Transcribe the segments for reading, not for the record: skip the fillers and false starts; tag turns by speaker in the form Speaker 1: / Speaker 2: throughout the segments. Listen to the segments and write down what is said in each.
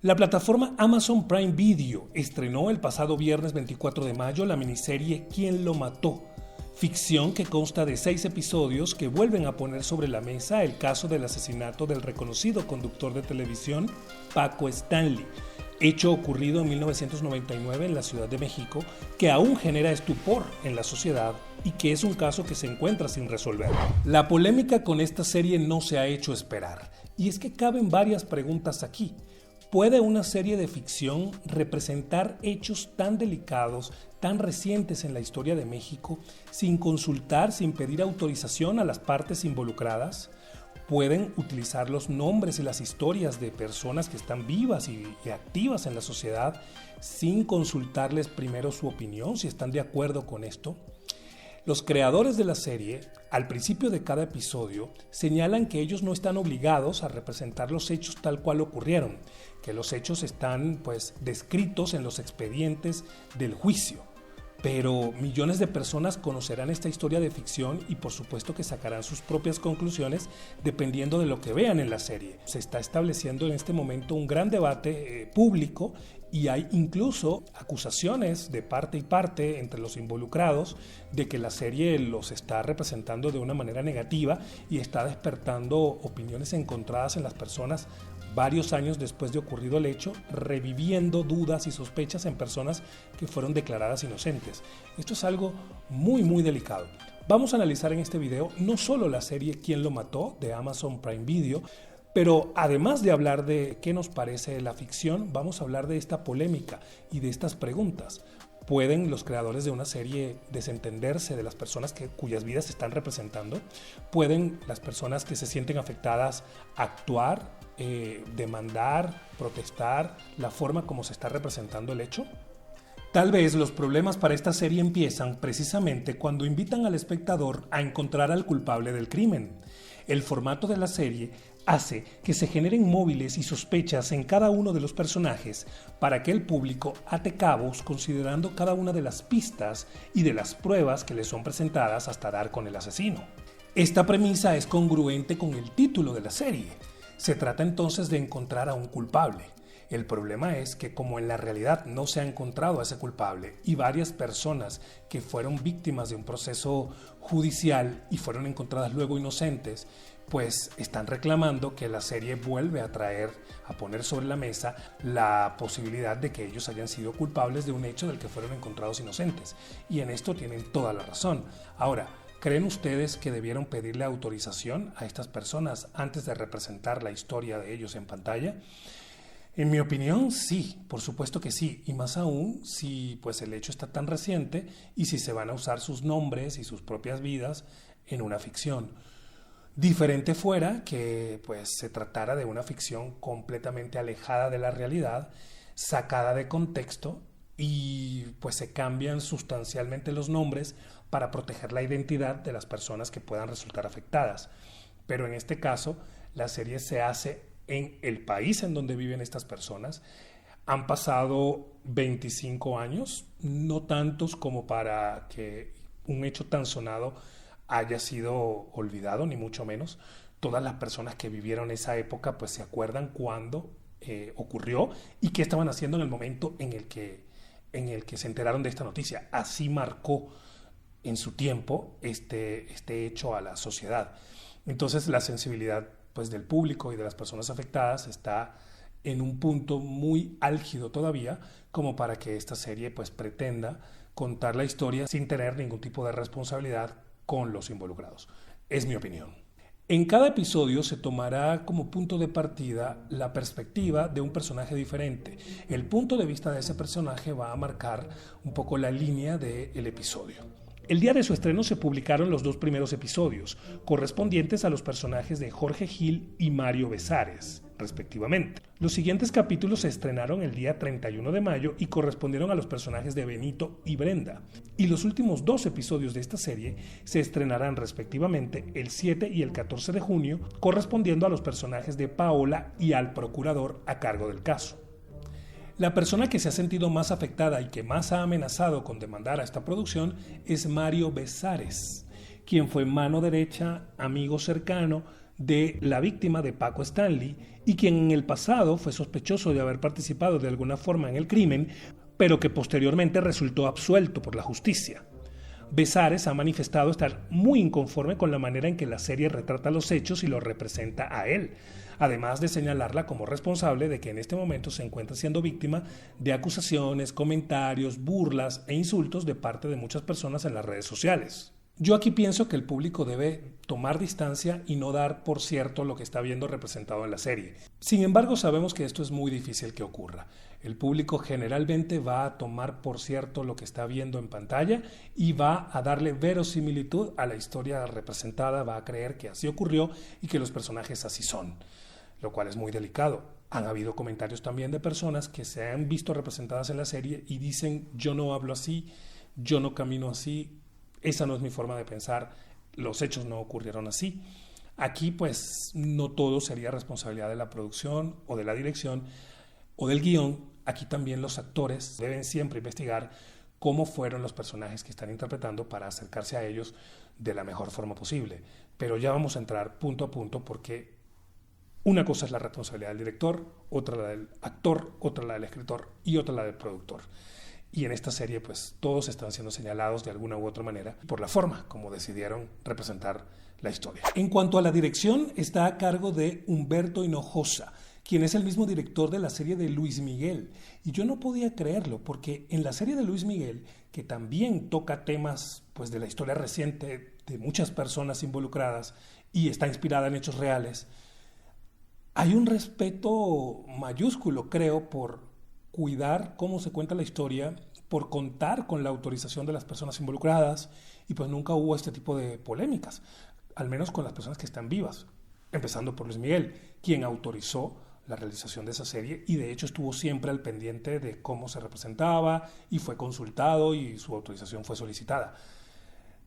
Speaker 1: La plataforma Amazon Prime Video estrenó el pasado viernes 24 de mayo la miniserie ¿Quién lo mató?, ficción que consta de 6 episodios que vuelven a poner sobre la mesa el caso del asesinato del reconocido conductor de televisión Paco Stanley, hecho ocurrido en 1999 en la Ciudad de México, que aún genera estupor en la sociedad y que es un caso que se encuentra sin resolver. La polémica con esta serie no se ha hecho esperar, y es que caben varias preguntas aquí. ¿Puede una serie de ficción representar hechos tan delicados, tan recientes en la historia de México, sin consultar, sin pedir autorización a las partes involucradas? ¿Pueden utilizar los nombres y las historias de personas que están vivas y activas en la sociedad sin consultarles primero su opinión, si están de acuerdo con esto? Los creadores de la serie, al principio de cada episodio, señalan que ellos no están obligados a representar los hechos tal cual ocurrieron, que los hechos están descritos en los expedientes del juicio. Pero millones de personas conocerán esta historia de ficción y por supuesto que sacarán sus propias conclusiones dependiendo de lo que vean en la serie. Se está estableciendo en este momento un gran debate público y hay incluso acusaciones de parte y parte entre los involucrados de que la serie los está representando de una manera negativa y está despertando opiniones encontradas en las personas varios años después de ocurrido el hecho, reviviendo dudas y sospechas en personas que fueron declaradas inocentes. Esto es algo muy delicado. Vamos a analizar en este video no solo la serie ¿Quién lo mató?, de Amazon Prime Video, pero además de hablar de qué nos parece la ficción, vamos a hablar de esta polémica y de estas preguntas. ¿Pueden los creadores de una serie desentenderse de las personas cuyas vidas se están representando? ¿Pueden las personas que se sienten afectadas actuar, demandar, protestar la forma como se está representando el hecho? Tal vez los problemas para esta serie empiezan precisamente cuando invitan al espectador a encontrar al culpable del crimen. El formato de la serie hace que se generen móviles y sospechas en cada uno de los personajes para que el público ate cabos considerando cada una de las pistas y de las pruebas que le son presentadas hasta dar con el asesino. Esta premisa es congruente con el título de la serie. Se trata entonces de encontrar a un culpable. El problema es que como en la realidad no se ha encontrado a ese culpable y varias personas que fueron víctimas de un proceso judicial y fueron encontradas luego inocentes, pues están reclamando que la serie vuelve a poner sobre la mesa la posibilidad de que ellos hayan sido culpables de un hecho del que fueron encontrados inocentes. Y en esto tienen toda la razón. Ahora, ¿creen ustedes que debieron pedirle autorización a estas personas antes de representar la historia de ellos en pantalla? En mi opinión, sí, por supuesto que sí, y más aún si el hecho está tan reciente y si se van a usar sus nombres y sus propias vidas en una ficción. Diferente fuera que se tratara de una ficción completamente alejada de la realidad, sacada de contexto y se cambian sustancialmente los nombres para proteger la identidad de las personas que puedan resultar afectadas. Pero en este caso, la serie se hace en el país en donde viven estas personas. Han pasado 25 años, no tantos como para que un hecho tan sonado haya sido olvidado, ni mucho menos. Todas las personas que vivieron esa época se acuerdan cuándo ocurrió y qué estaban haciendo en el momento en el que se enteraron de esta noticia. Así marcó en su tiempo este hecho a la sociedad. Entonces la sensibilidad del público y de las personas afectadas está en un punto muy álgido todavía como para que esta serie pretenda contar la historia sin tener ningún tipo de responsabilidad con los involucrados. Es mi opinión. En cada episodio se tomará como punto de partida la perspectiva de un personaje diferente. El punto de vista de ese personaje va a marcar un poco la línea del episodio. El día de su estreno se publicaron los 2 primeros episodios, correspondientes a los personajes de Jorge Gil y Mario Besares, respectivamente. Los siguientes capítulos se estrenaron el día 31 de mayo y correspondieron a los personajes de Benito y Brenda. Y los últimos 2 episodios de esta serie se estrenarán respectivamente el 7 y el 14 de junio, correspondiendo a los personajes de Paola y al procurador a cargo del caso. La persona que se ha sentido más afectada y que más ha amenazado con demandar a esta producción es Mario Besares, quien fue mano derecha, amigo cercano de la víctima de Paco Stanley y quien en el pasado fue sospechoso de haber participado de alguna forma en el crimen, pero que posteriormente resultó absuelto por la justicia. Besares ha manifestado estar muy inconforme con la manera en que la serie retrata los hechos y los representa a él, además de señalarla como responsable de que en este momento se encuentra siendo víctima de acusaciones, comentarios, burlas e insultos de parte de muchas personas en las redes sociales. Yo aquí pienso que el público debe tomar distancia y no dar por cierto lo que está viendo representado en la serie. Sin embargo, sabemos que esto es muy difícil que ocurra. El público generalmente va a tomar por cierto lo que está viendo en pantalla y va a darle verosimilitud a la historia representada, va a creer que así ocurrió y que los personajes así son, lo cual es muy delicado. Han habido comentarios también de personas que se han visto representadas en la serie y dicen: yo no hablo así, yo no camino así, esa no es mi forma de pensar, los hechos no ocurrieron así. Aquí pues no todo sería responsabilidad de la producción o de la dirección o del guión. Aquí también los actores deben siempre investigar cómo fueron los personajes que están interpretando para acercarse a ellos de la mejor forma posible. Pero ya vamos a entrar punto a punto porque una cosa es la responsabilidad del director, otra la del actor, otra la del escritor y otra la del productor. Y en esta serie pues todos están siendo señalados de alguna u otra manera por la forma como decidieron representar la historia. En cuanto a la dirección, está a cargo de Humberto Hinojosa, quien es el mismo director de la serie de Luis Miguel. Y yo no podía creerlo, porque en la serie de Luis Miguel, que también toca temas pues, de la historia reciente de muchas personas involucradas y está inspirada en hechos reales, hay un respeto mayúsculo, creo, por cuidar cómo se cuenta la historia, por contar con la autorización de las personas involucradas, y pues nunca hubo este tipo de polémicas, al menos con las personas que están vivas, empezando por Luis Miguel, quien autorizó la realización de esa serie y de hecho estuvo siempre al pendiente de cómo se representaba y fue consultado y su autorización fue solicitada.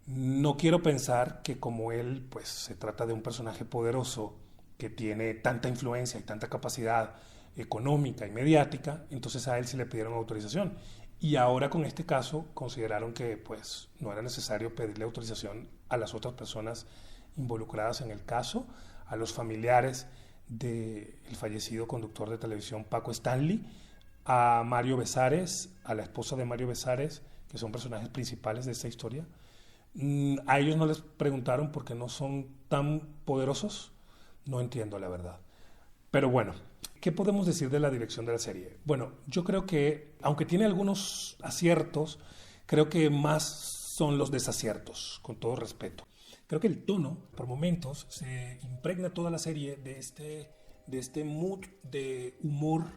Speaker 1: No quiero pensar que como él, pues se trata de un personaje poderoso que tiene tanta influencia y tanta capacidad económica y mediática, entonces a él sí le pidieron autorización. Y ahora con este caso consideraron que pues no era necesario pedirle autorización a las otras personas involucradas en el caso, a los familiares del fallecido conductor de televisión Paco Stanley, a Mario Besares, a la esposa de Mario Besares, que son personajes principales de esta historia. A ellos no les preguntaron porque no son tan poderosos. No entiendo la verdad. Pero bueno, ¿qué podemos decir de la dirección de la serie? Bueno, yo creo que, aunque tiene algunos aciertos, creo que más son los desaciertos, con todo respeto. Creo que el tono, por momentos, se impregna toda la serie de este mood de humor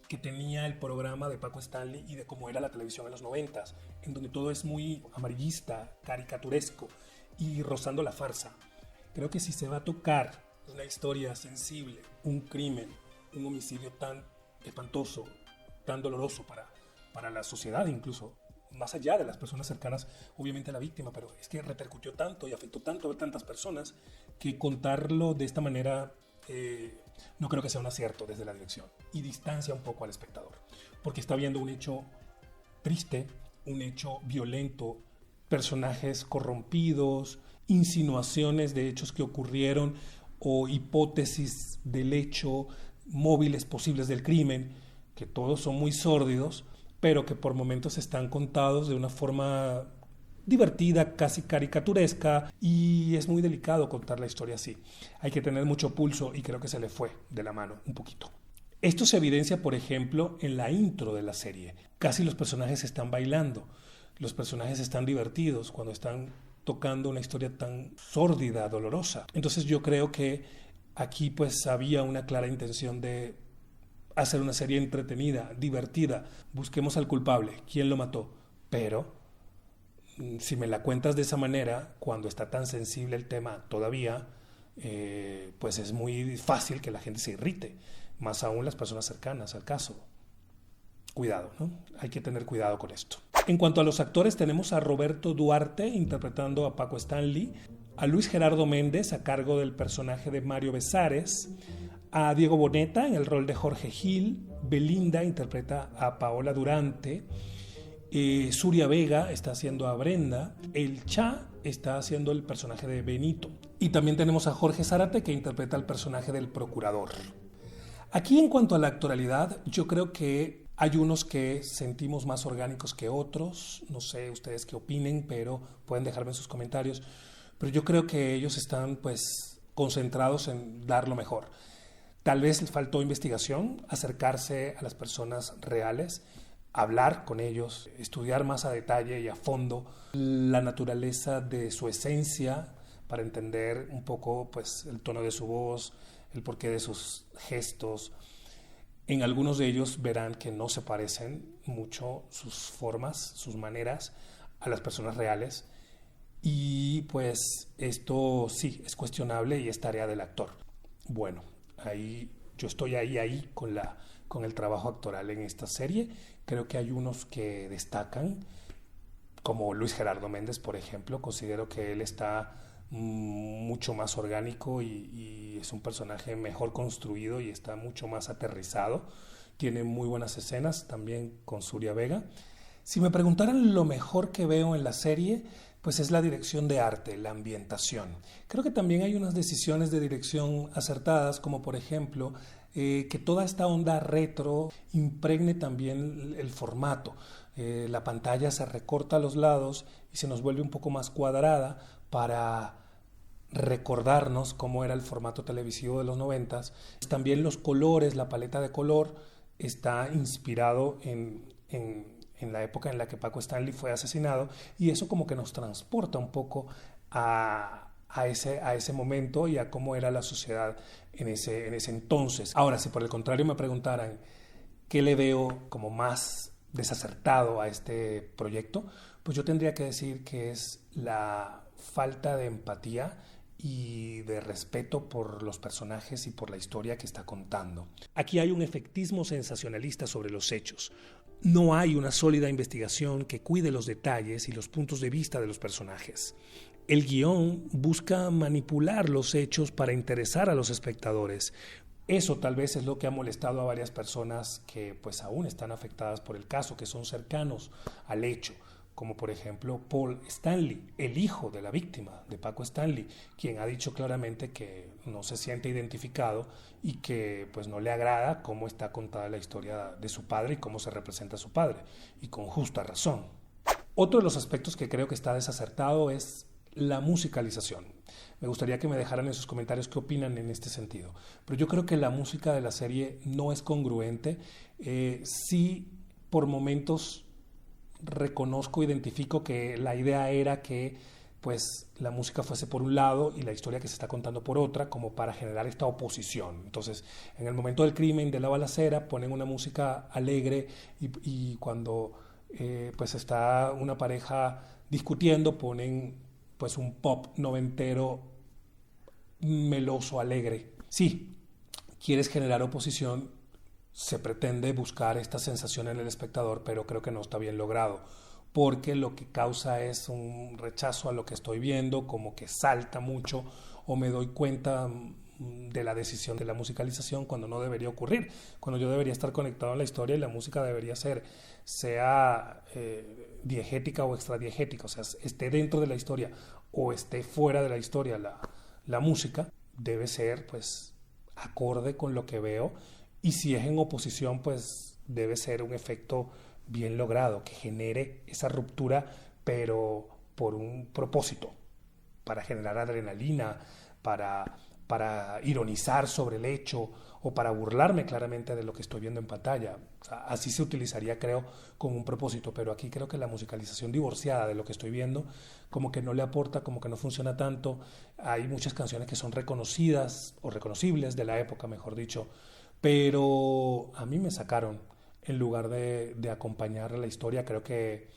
Speaker 1: que tenía el programa de Paco Stanley y de cómo era la televisión en los 90s, en donde todo es muy amarillista, caricaturesco y rozando la farsa. Creo que si se va a tocar una historia sensible, un crimen, un homicidio tan espantoso, tan doloroso para la sociedad incluso, más allá de las personas cercanas, obviamente a la víctima, pero es que repercutió tanto y afectó tanto a tantas personas que contarlo de esta manera no creo que sea un acierto desde la dirección y distancia un poco al espectador, porque está viendo un hecho triste, un hecho violento, personajes corrompidos, insinuaciones de hechos que ocurrieron o hipótesis del hecho, móviles posibles del crimen, que todos son muy sórdidos, pero que por momentos están contados de una forma divertida, casi caricaturesca, y es muy delicado contar la historia así. Hay que tener mucho pulso y creo que se le fue de la mano un poquito. Esto se evidencia, por ejemplo, en la intro de la serie. Casi los personajes están bailando, los personajes están divertidos cuando están tocando una historia tan sórdida, dolorosa. Entonces yo creo que aquí pues había una clara intención de hacer una serie entretenida, divertida. Busquemos al culpable, quién lo mató. Pero si me la cuentas de esa manera, cuando está tan sensible el tema todavía, pues es muy fácil que la gente se irrite, más aún las personas cercanas al caso. Cuidado, ¿no? Hay que tener cuidado con esto. En cuanto a los actores, tenemos a Roberto Duarte interpretando a Paco Stanley, a Luis Gerardo Méndez a cargo del personaje de Mario Besares, a Diego Boneta en el rol de Jorge Gil, Belinda interpreta a Paola Durante, Suria Vega está haciendo a Brenda, el Cha está haciendo el personaje de Benito. Y también tenemos a Jorge Zárate, que interpreta al personaje del procurador. Aquí, en cuanto a la actoralidad, yo creo que hay unos que sentimos más orgánicos que otros. No sé ustedes qué opinen, pero pueden dejarme en sus comentarios. Pero yo creo que ellos están pues concentrados en dar lo mejor. Tal vez les faltó investigación, acercarse a las personas reales, hablar con ellos, estudiar más a detalle y a fondo la naturaleza de su esencia para entender un poco pues el tono de su voz, el porqué de sus gestos. En algunos de ellos verán que no se parecen mucho sus formas, sus maneras a las personas reales, y pues esto sí es cuestionable y es tarea del actor. Bueno, ahí yo estoy ahí con el trabajo actoral en esta serie. Creo que hay unos que destacan, como Luis Gerardo Méndez, por ejemplo. Considero que él está mucho más orgánico y es un personaje mejor construido y está mucho más aterrizado. Tiene muy buenas escenas, también con Surya Vega. Si me preguntaran lo mejor que veo en la serie, pues es la dirección de arte, la ambientación. Creo que también hay unas decisiones de dirección acertadas, como por ejemplo que toda esta onda retro impregne también el formato. La pantalla se recorta a los lados y se nos vuelve un poco más cuadrada para recordarnos cómo era el formato televisivo de los 90s. También los colores, la paleta de color está inspirado en la época en la que Paco Stanley fue asesinado, y eso como que nos transporta un poco a ese momento y a cómo era la sociedad en ese entonces. Ahora, si por el contrario me preguntaran qué le veo como más desacertado a este proyecto, pues yo tendría que decir que es la falta de empatía y de respeto por los personajes y por la historia que está contando. Aquí hay un efectismo sensacionalista sobre los hechos. No hay una sólida investigación que cuide los detalles y los puntos de vista de los personajes. El guión busca manipular los hechos para interesar a los espectadores. Eso tal vez es lo que ha molestado a varias personas que pues aún están afectadas por el caso, que son cercanos al hecho, como por ejemplo Paul Stanley, el hijo de la víctima de Paco Stanley, quien ha dicho claramente que no se siente identificado y que pues no le agrada cómo está contada la historia de su padre y cómo se representa a su padre, y con justa razón. Otro de los aspectos que creo que está desacertado es la musicalización. Me gustaría que me dejaran en sus comentarios qué opinan en este sentido. Pero yo creo que la música de la serie no es congruente. Sí, por momentos reconozco, identifico que la idea era que pues la música fuese por un lado y la historia que se está contando por otra, como para generar esta oposición. Entonces, en el momento del crimen, de la balacera, ponen una música alegre y cuando pues está una pareja discutiendo, ponen pues un pop noventero meloso, alegre. Sí, quieres generar oposición, se pretende buscar esta sensación en el espectador, pero creo que no está bien logrado, porque lo que causa es un rechazo a lo que estoy viendo, como que salta mucho, o me doy cuenta de la decisión de la musicalización cuando no debería ocurrir, cuando yo debería estar conectado a la historia y la música debería ser, sea diegética o extradiegética, o sea, esté dentro de la historia o esté fuera de la historia, la música debe ser pues acorde con lo que veo, y si es en oposición pues debe ser un efecto bien logrado, que genere esa ruptura, pero por un propósito, para generar adrenalina, para ironizar sobre el hecho o para burlarme claramente de lo que estoy viendo en pantalla. O sea, así se utilizaría, creo, con un propósito, pero aquí creo que la musicalización divorciada de lo que estoy viendo como que no le aporta, como que no funciona tanto. Hay muchas canciones que son reconocidas o reconocibles de la época, mejor dicho, pero a mí me sacaron en lugar de acompañar a la historia. Creo que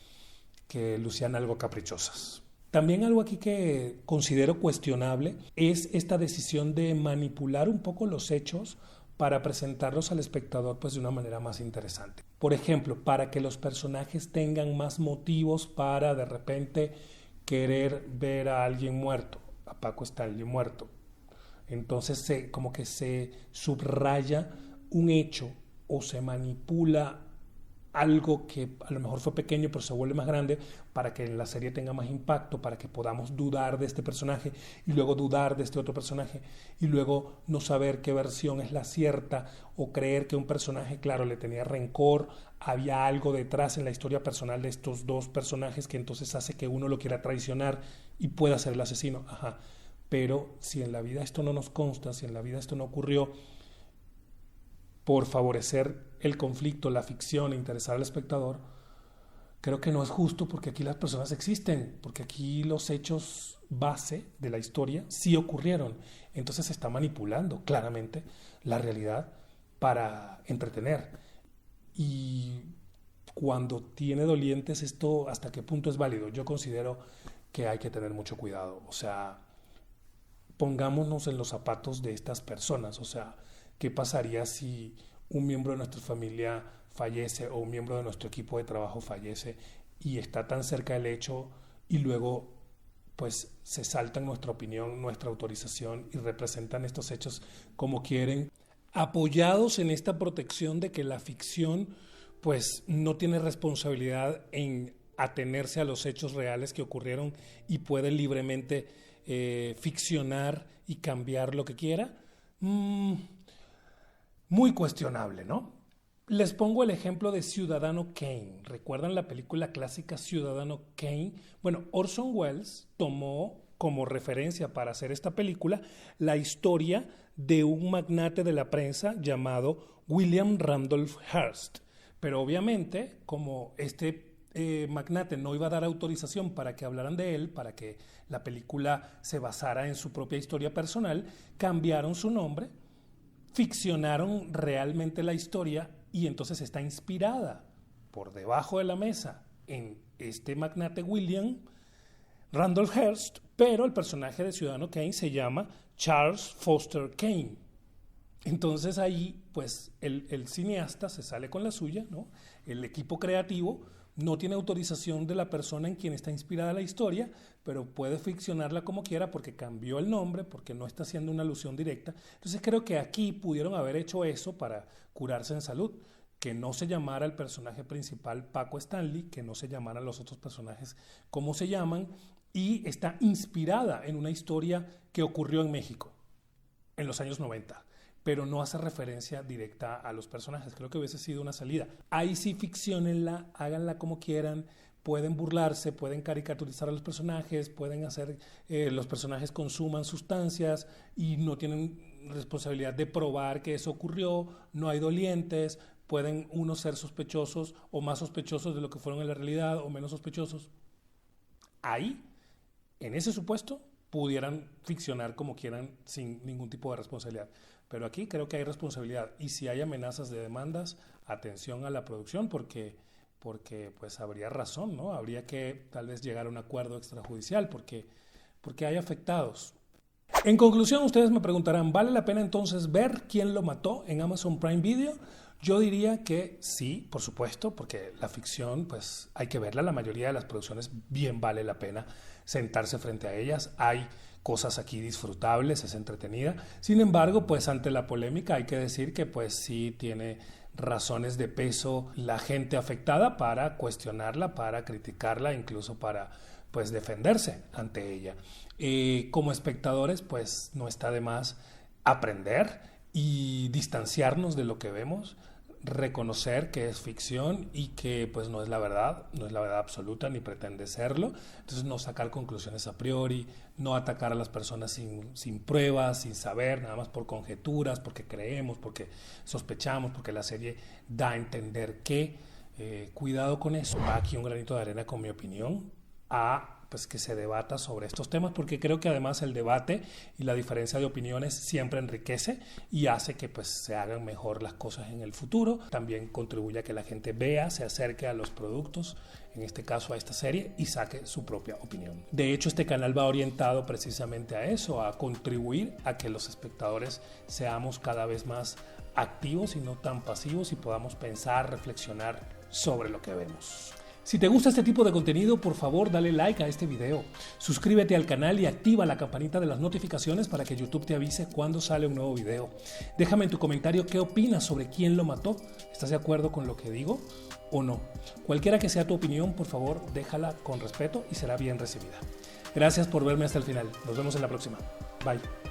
Speaker 1: lucían algo caprichosas. También algo aquí que considero cuestionable es esta decisión de manipular un poco los hechos para presentarlos al espectador pues de una manera más interesante. Por ejemplo, para que los personajes tengan más motivos para de repente querer ver a alguien muerto, a Paco Stanley muerto. Entonces como que se subraya un hecho o se manipula algo que a lo mejor fue pequeño pero se vuelve más grande para que la serie tenga más impacto, para que podamos dudar de este personaje y luego dudar de este otro personaje y luego no saber qué versión es la cierta o creer que un personaje, claro, le tenía rencor, había algo detrás en la historia personal de estos dos personajes que entonces hace que uno lo quiera traicionar y pueda ser el asesino. Ajá. Pero si en la vida esto no nos consta, si en la vida esto no ocurrió, por favorecer el conflicto, la ficción, interesar al espectador, creo que no es justo porque aquí las personas existen, porque aquí los hechos base de la historia sí ocurrieron. Entonces se está manipulando claramente la realidad para entretener. Y cuando tiene dolientes, esto hasta qué punto es válido. Yo considero que hay que tener mucho cuidado. O sea, pongámonos en los zapatos de estas personas. O sea, ¿qué pasaría si un miembro de nuestra familia fallece o un miembro de nuestro equipo de trabajo fallece y está tan cerca del hecho y luego pues se saltan nuestra opinión, nuestra autorización y representan estos hechos como quieren, apoyados en esta protección de que la ficción pues no tiene responsabilidad en atenerse a los hechos reales que ocurrieron y puede libremente ficcionar y cambiar lo que quiera? Muy cuestionable, ¿no? Les pongo el ejemplo de Ciudadano Kane. ¿Recuerdan la película clásica Ciudadano Kane? Bueno, Orson Welles tomó como referencia para hacer esta película la historia de un magnate de la prensa llamado William Randolph Hearst. Pero obviamente, como este magnate no iba a dar autorización para que hablaran de él, para que la película se basara en su propia historia personal, cambiaron su nombre, ficcionaron realmente la historia y entonces está inspirada por debajo de la mesa en este magnate William Randolph Hearst, pero el personaje de Ciudadano Kane se llama Charles Foster Kane. Entonces ahí pues el cineasta se sale con la suya, ¿no? El equipo creativo no tiene autorización de la persona en quien está inspirada la historia, pero puede ficcionarla como quiera porque cambió el nombre, porque no está haciendo una alusión directa. Entonces creo que aquí pudieron haber hecho eso para curarse en salud, que no se llamara el personaje principal Paco Stanley, que no se llamaran los otros personajes como se llaman, y está inspirada en una historia que ocurrió en México en los años 90. Pero no hace referencia directa a los personajes. Creo que hubiese sido una salida. Ahí sí ficciónenla, háganla como quieran, pueden burlarse, pueden caricaturizar a los personajes, pueden hacer los personajes consuman sustancias y no tienen responsabilidad de probar que eso ocurrió, no hay dolientes, pueden unos ser sospechosos o más sospechosos de lo que fueron en la realidad o menos sospechosos. Ahí, en ese supuesto, pudieran ficcionar como quieran sin ningún tipo de responsabilidad. Pero aquí creo que hay responsabilidad y si hay amenazas de demandas, atención a la producción porque pues habría razón, ¿no? Habría que tal vez llegar a un acuerdo extrajudicial porque hay afectados. En conclusión, ustedes me preguntarán, ¿vale la pena entonces ver quién lo mató en Amazon Prime Video? Yo diría que sí, por supuesto, porque la ficción pues hay que verla, la mayoría de las producciones bien vale la pena sentarse frente a ellas, hay cosas aquí disfrutables, es entretenida. Sin embargo, pues ante la polémica hay que decir que pues sí tiene razones de peso la gente afectada para cuestionarla, para criticarla, incluso para pues defenderse ante ella. Como espectadores, pues no está de más aprender y distanciarnos de lo que vemos, reconocer que es ficción y que pues no es la verdad absoluta ni pretende serlo. Entonces no sacar conclusiones a priori, no atacar a las personas sin pruebas, sin saber, nada más por conjeturas, porque creemos, porque sospechamos, porque la serie da a entender que cuidado con eso. Va aquí un granito de arena con mi opinión pues que se debata sobre estos temas, porque creo que además el debate y la diferencia de opiniones siempre enriquece y hace que pues se hagan mejor las cosas en el futuro. También contribuye a que la gente vea, se acerque a los productos, en este caso a esta serie, y saque su propia opinión. De hecho, este canal va orientado precisamente a eso, a contribuir a que los espectadores seamos cada vez más activos y no tan pasivos y podamos pensar, reflexionar sobre lo que vemos. Si te gusta este tipo de contenido, por favor dale like a este video, suscríbete al canal y activa la campanita de las notificaciones para que YouTube te avise cuando sale un nuevo video. Déjame en tu comentario qué opinas sobre quién lo mató. ¿Estás de acuerdo con lo que digo o no? Cualquiera que sea tu opinión, por favor déjala con respeto y será bien recibida. Gracias por verme hasta el final. Nos vemos en la próxima. Bye.